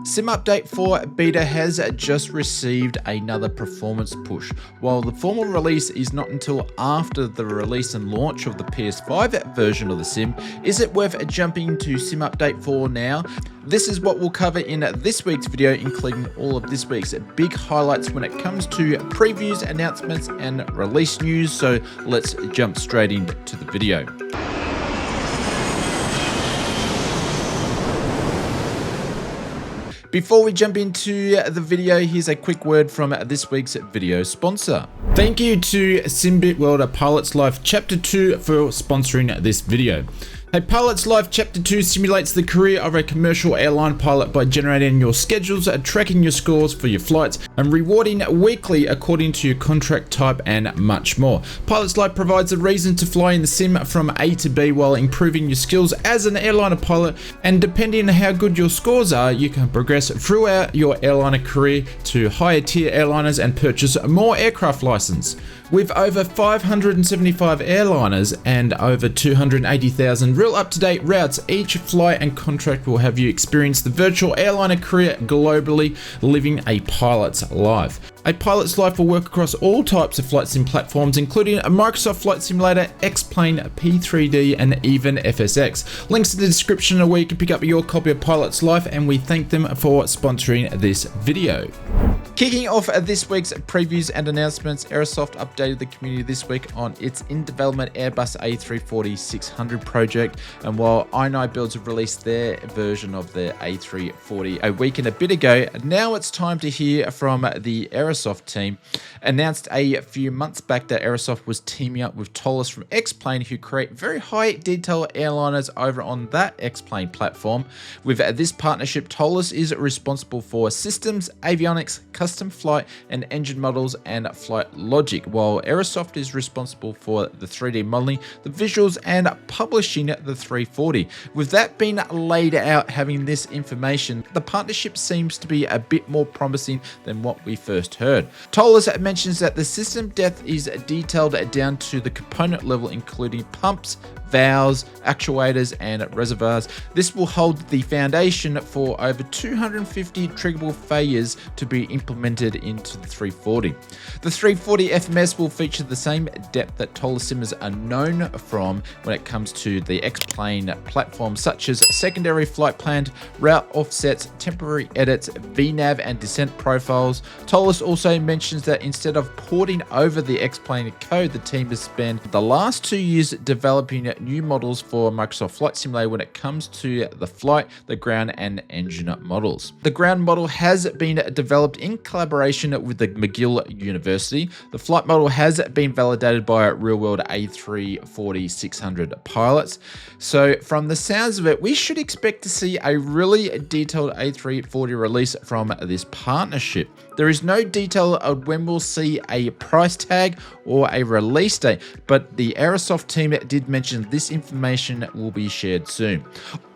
Sim update for beta has just received another performance push. While the formal release is not until after the release and launch of the PS5 version of the sim, is it worth jumping to Sim update 4 now? This is what we'll cover in this week's video, including all of this week's big highlights when it comes to previews, announcements, and release news. So let's jump straight into the video. Before we jump into the video, here's a quick word from this week's video sponsor. Thank you to Simbit World Pilot's Life Chapter 2 for sponsoring this video. A Pilot's Life Chapter 2 simulates the career of a commercial airline pilot by generating your schedules, tracking your scores for your flights, and rewarding weekly according to your contract type and much more. Pilot's Life provides a reason to fly in the sim from A to B while improving your skills as an airliner pilot, and depending on how good your scores are, you can progress throughout your airliner career to higher tier airliners and purchase more aircraft license. With over 575 airliners and over 280,000 real up-to-date routes, each flight and contract will have you experience the virtual airliner career globally, living a pilot's life. A pilot's life will work across all types of flight sim platforms, including a Microsoft Flight Simulator, X-Plane, P3D, and even FSX. Links in the description are where you can pick up your copy of Pilot's Life, and we thank them for sponsoring this video. Kicking off this week's previews and announcements, Aerosoft updated the community this week on its in-development Airbus A340-600 project, and while i9 Builds have released their version of the A340 a week and a bit ago, now it's time to hear from the Aerosoft team. Announced a few months back that Aerosoft was teaming up with Tollus from X-Plane, who create very high detail airliners over on that X-Plane platform. With this partnership, Tollus is responsible for systems, avionics, custom flight and engine models, and flight logic, while Aerosoft is responsible for the 3D modeling, the visuals, and publishing the 340. With that being laid out, having this information, the partnership seems to be a bit more promising than what we first heard. Tollus mentions that the system depth is detailed down to the component level, including pumps, valves, actuators, and reservoirs. This will hold the foundation for over 250 triggable failures to be implemented into the 340. The 340 FMS will feature the same depth that Tollus simmers are known from when it comes to the X-Plane platform, such as secondary flight plan, route offsets, temporary edits, VNAV, and descent profiles. Tollus also mentions that instead of porting over the X-Plane code, the team has spent the last 2 years developing new models for Microsoft Flight Simulator when it comes to the flight, the ground, and engine models. The ground model has been developed in collaboration with the McGill University. The flight model has been validated by real-world A340-600 pilots. So from the sounds of it, we should expect to see a really detailed A340 release from this partnership. There is no detail of when we'll see a price tag or a release date, but the Aerosoft team did mention this information will be shared soon.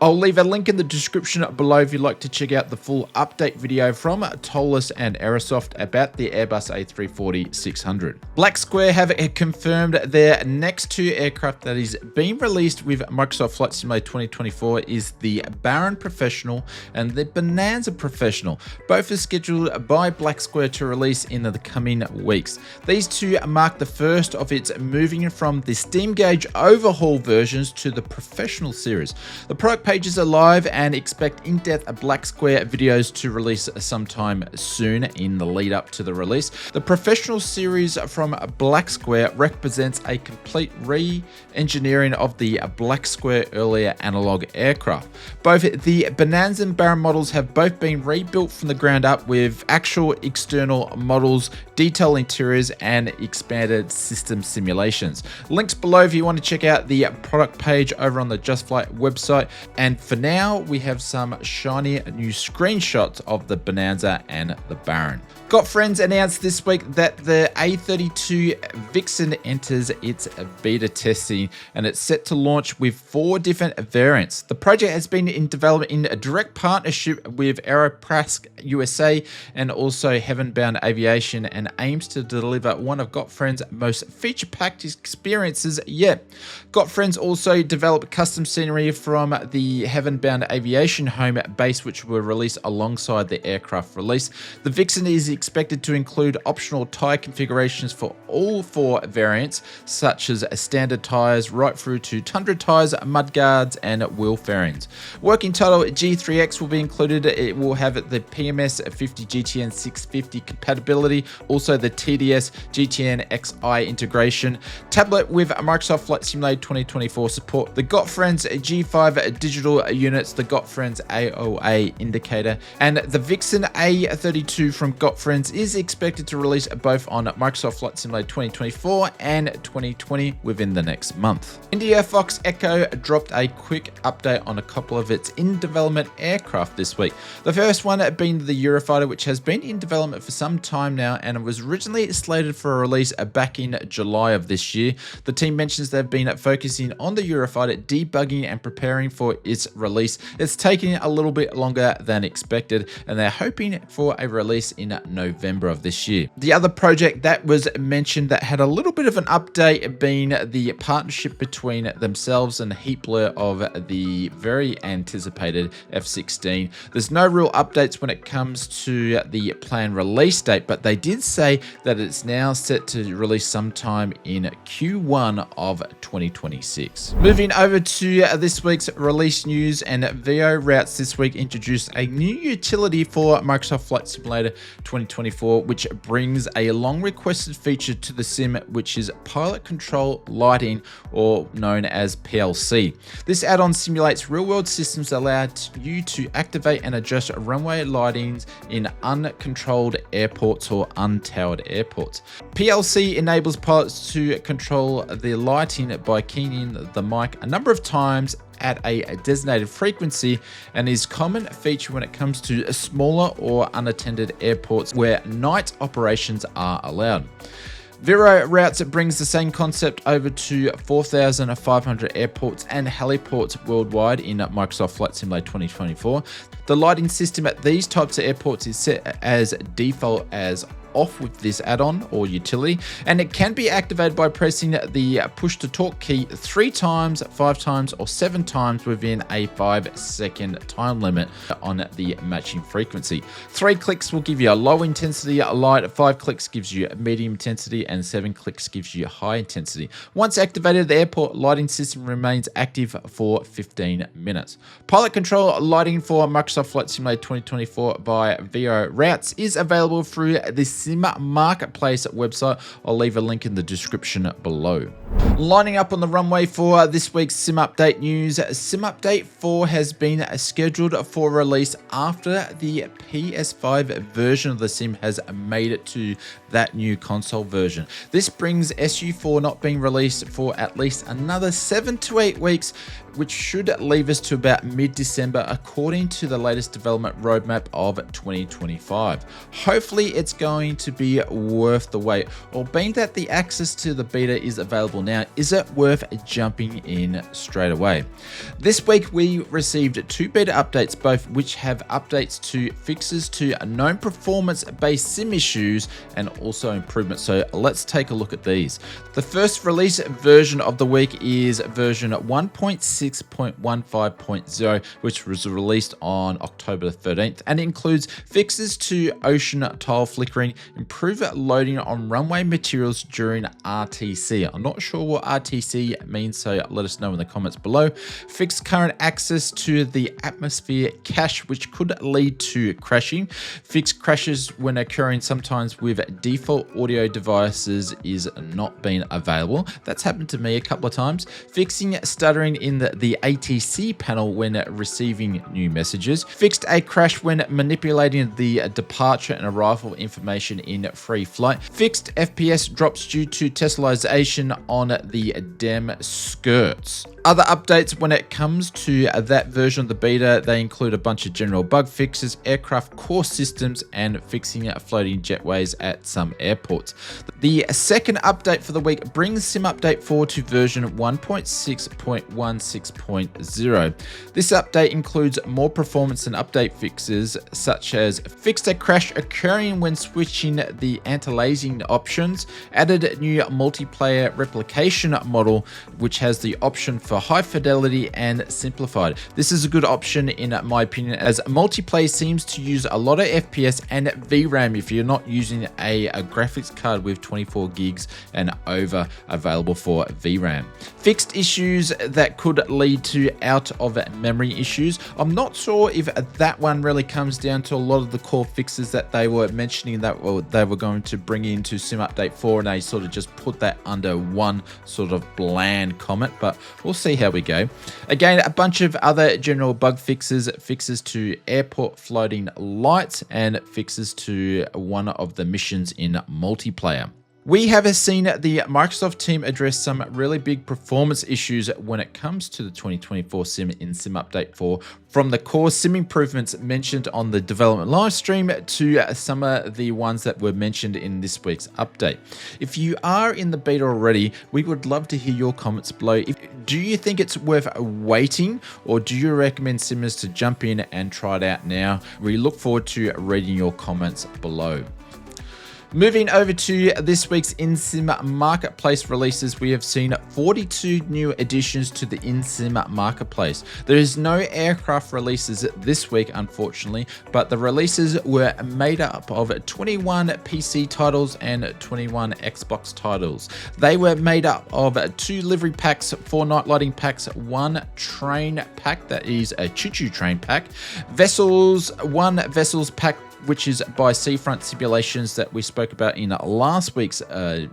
I'll leave a link in the description below if you'd like to check out the full update video from Tollus and Aerosoft about the Airbus A340-600. Black Square have confirmed their next two aircraft that is being released with Microsoft Flight Simulator 2024 is the Baron Professional and the Bonanza Professional. Both are scheduled by Black Square to release in the coming weeks. These two mark the first of its moving from the Steam Gauge overhaul versions to the Professional series. The product pages are live and expect in-depth Black Square videos to release sometime soon in the lead up to the release. The Professional series from Black Square represents a complete re-engineering of the Black Square earlier analog aircraft. Both the Bonanza and Baron models have both been rebuilt from the ground up with actual external models, detailed interiors, and expanded system simulations. Links below if you want to check out the product page over on the Just Flight website. And for now, we have some shiny new screenshots of the Bonanza and the Baron. Got Friends announced this week that the A340 Vixen enters its beta testing, and it's set to launch with 4 different variants. The project has been in development in a direct partnership with Aerosoft USA and also Heavenbound Aviation, and aims to deliver one of Got-Friend's most feature-packed experiences yet. Got-Friend's also developed custom scenery from the Heavenbound Aviation home base, which were released alongside the aircraft release. The Vixen is expected to include optional tyre configurations for all 4 variants, such as standard tyres right through to Tundra tyres, mudguards, and wheel fairings. Working title G3X will be included. It will have the PMS 50 GTN 650 compatibility, also the TDS GTN XI integration, tablet with Microsoft Flight Simulator 2024 support, the Got-Friend's G5 digital units, the Got-Friend's AOA indicator, and the Vixen A32 from Got-Friend's is expected to release both on Microsoft Flight Simulator 2024 and 2020 within the next month. India Fox Echo dropped a quick update on a couple of its in-development aircraft this week. The first one being the Eurofighter, which has been in development for some time now and was originally slated for a release back in July of this year. The team mentions they've been focusing on the Eurofighter, debugging and preparing for its release. It's taking a little bit longer than expected, and they're hoping for a release in November of this year. The other project that was mentioned that had a little bit of an update being the partnership between themselves and Heatblur of the very anticipated F-16. There's no real updates when it comes to the planned release date, but they did say that it's now set to release sometime in Q1 of 2026. Moving over to this week's release news, and VO Routes this week introduced a new utility for Microsoft Flight Simulator 2024, which brings a long requested feature to the sim, which is pilot control lighting, or known as PLC. This add-on simulates real-world systems that allow you to activate and adjust runway lightings in uncontrolled airports or untowered airports. PLC enables pilots to control the lighting by keying in the mic a number of times at a designated frequency, and is a common feature when it comes to smaller or unattended airports where night operations are allowed. Vero Routes brings the same concept over to 4,500 airports and heliports worldwide in Microsoft Flight Simulator 2024. The lighting system at these types of airports is set as default as off with this add-on or utility, and it can be activated by pressing the push to talk key 3 times, 5 times, or 7 times within a 5-second time limit on the matching frequency. 3 clicks will give you a low intensity light, 5 clicks gives you a medium intensity, and 7 clicks gives you high intensity. Once activated, the airport lighting system remains active for 15 minutes. Pilot control lighting for Microsoft Flight Simulator 2024 by VO Routes is available through the Sim Marketplace website. I'll leave a link in the description below. Lining up on the runway for this week's Sim Update news, Sim Update 4 has been scheduled for release after the PS5 version of the sim has made it to that new console version. This brings SU4 not being released for at least another 7 to 8 weeks, which should leave us to about mid-December according to the latest development roadmap of 2025. Hopefully it's going to be worth the wait, or being that the access to the beta is available now, is it worth jumping in straight away? This week we received 2 beta updates, both which have updates to fixes to known performance-based sim issues and also improvements. So let's take a look at these. The first release version of the week is version 1.6.15.0, which was released on October 13th, and includes fixes to ocean tile flickering, improved loading on runway materials during RTC. I'm not sure what RTC means, so let us know in the comments below. Fixed current access to the atmosphere cache, which could lead to crashing. Fixed crashes when occurring sometimes with default audio devices is not being available. That's happened to me a couple of times. Fixing stuttering in the ATC panel when receiving new messages. Fixed a crash when manipulating the departure and arrival information in free flight. Fixed FPS drops due to Teslaization on on the DEM skirts. Other updates when it comes to that version of the beta, they include a bunch of general bug fixes, aircraft core systems, and fixing floating jetways at some airports. The second update for the week brings Sim Update 4 to version 1.6.16.0. This update includes more performance and update fixes, such as fixed a crash occurring when switching the anti-aliasing options, added new multiplayer replication model, which has the option for high fidelity and simplified. This is a good option in my opinion, as multiplayer seems to use a lot of FPS and VRAM if you're not using a graphics card with 24 gigs and over available for VRAM. Fixed issues that could lead to out of memory issues. I'm not sure if that one really comes down to a lot of the core fixes that they were mentioning that they were going to bring into Sim Update 4, and they sort of just put that under one sort of bland comment, but we'll see how we go. Again, a bunch of other general bug fixes, fixes to airport floating lights, and fixes to one of the missions in multiplayer. We have seen the Microsoft team address some really big performance issues when it comes to the 2024 sim in Sim Update 4, from the core sim improvements mentioned on the development live stream to some of the ones that were mentioned in this week's update. If you are in the beta already, we would love to hear your comments below. Do you think it's worth waiting, or do you recommend simmers to jump in and try it out now? We look forward to reading your comments below. Moving over to this week's InSim Marketplace releases, we have seen 42 new additions to the InSim Marketplace. There is no aircraft releases this week, unfortunately, but the releases were made up of 21 PC titles and 21 Xbox titles. They were made up of 2 livery packs, 4 night lighting packs, 1 train pack, that is a choo-choo train pack, vessels, 1 vessels pack, which is by Seafront Simulations that we spoke about in last week's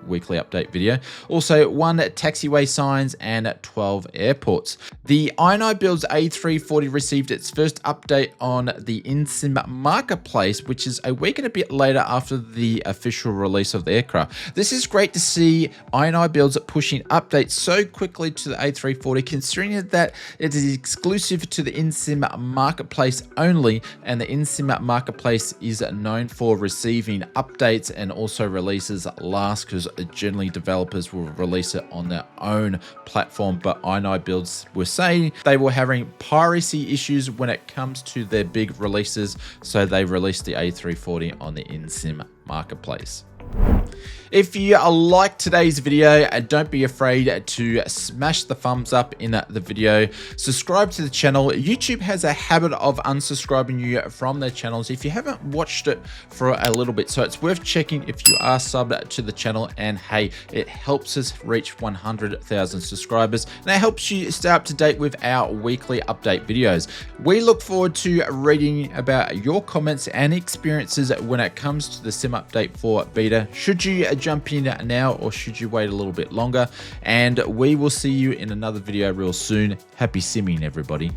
weekly update video. Also 1 taxiway signs and 12 airports. The Aerosoft A340 received its first update on the InSim Marketplace, which is a week and a bit later after the official release of the aircraft. This is great to see Aerosoft pushing updates so quickly to the A340, considering that it is exclusive to the InSim Marketplace only, and the InSim Marketplace is known for receiving updates and also releases last, because generally developers will release it on their own platform. But Aerosoft were saying they were having piracy issues when it comes to their big releases, so they released the A340 on the InSim Marketplace. If you like today's video, don't be afraid to smash the thumbs up in the video. Subscribe to the channel. YouTube has a habit of unsubscribing you from their channels if you haven't watched it for a little bit, so it's worth checking if you are subbed to the channel. And hey, it helps us reach 100,000 subscribers, and it helps you stay up to date with our weekly update videos. We look forward to reading about your comments and experiences when it comes to the Sim Update 4 beta. Should you jump in now, or should you wait a little bit longer? And we will see you in another video real soon. Happy simming, everybody.